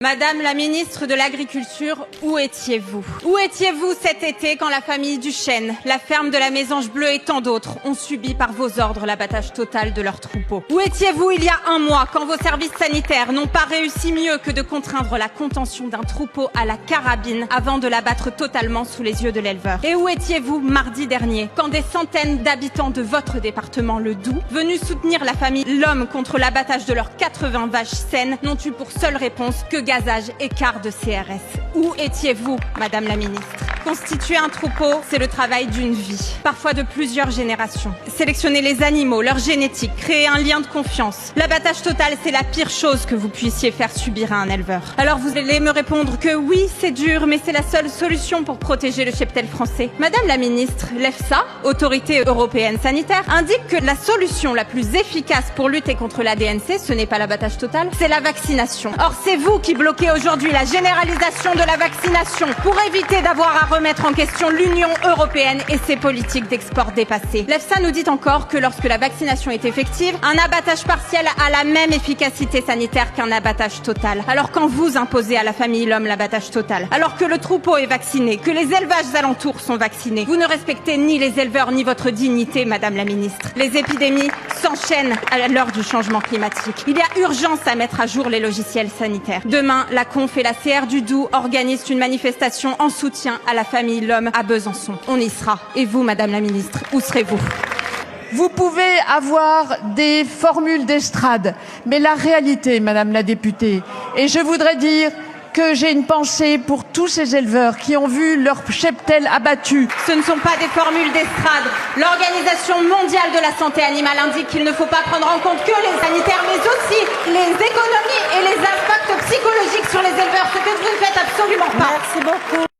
Madame la ministre de l'Agriculture, où étiez-vous? Où étiez-vous cet été quand la famille Duchesne, la ferme de la Mésange Bleue et tant d'autres ont subi par vos ordres l'abattage total de leurs troupeaux? Où étiez-vous il y a un mois quand vos services sanitaires n'ont pas réussi mieux que de contraindre la contention d'un troupeau à la carabine avant de l'abattre totalement sous les yeux de l'éleveur? Et où étiez-vous mardi dernier quand des centaines d'habitants de votre département, le Doubs, venus soutenir la famille L'Homme contre l'abattage de leurs 80 vaches saines, n'ont eu pour seule réponse que gazage et quart de CRS? Où étiez-vous, Madame la ministre? Constituer un troupeau, c'est le travail d'une vie, parfois de plusieurs générations. Sélectionner les animaux, leur génétique, créer un lien de confiance. L'abattage total, c'est la pire chose que vous puissiez faire subir à un éleveur. Alors vous allez me répondre que oui, c'est dur, mais c'est la seule solution pour protéger le cheptel français. Madame la ministre, l'EFSA, Autorité européenne sanitaire, indique que la solution la plus efficace pour lutter contre la DNC, ce n'est pas l'abattage total, c'est la vaccination. Or, c'est vous qui bloquez aujourd'hui la généralisation de la vaccination pour éviter d'avoir à remettre en question l'Union européenne et ses politiques d'export dépassées. L'EFSA nous dit encore que lorsque la vaccination est effective, un abattage partiel a la même efficacité sanitaire qu'un abattage total. Alors quand vous imposez à la famille L'Homme l'abattage total, alors que le troupeau est vacciné, que les élevages alentours sont vaccinés, vous ne respectez ni les éleveurs ni votre dignité, Madame la ministre. Les épidémies s'enchaînent à l'heure du changement climatique. Il y a urgence à mettre à jour les logiciels sanitaires. Demain, la Conf et la CR du Doubs organisent une manifestation en soutien à la famille L'Homme à Besançon. On y sera. Et vous, Madame la ministre, où serez-vous? Vous pouvez avoir des formules d'estrade, mais la réalité, Madame la députée, et je voudrais dire que j'ai une pensée pour tous ces éleveurs qui ont vu leur cheptel abattu. Ce ne sont pas des formules d'estrade. L'Organisation mondiale de la santé animale indique qu'il ne faut pas prendre en compte que les sanitaires, mais aussi les économies et les impacts psychologiques sur les éleveurs, ce que vous ne faites absolument pas. Merci beaucoup.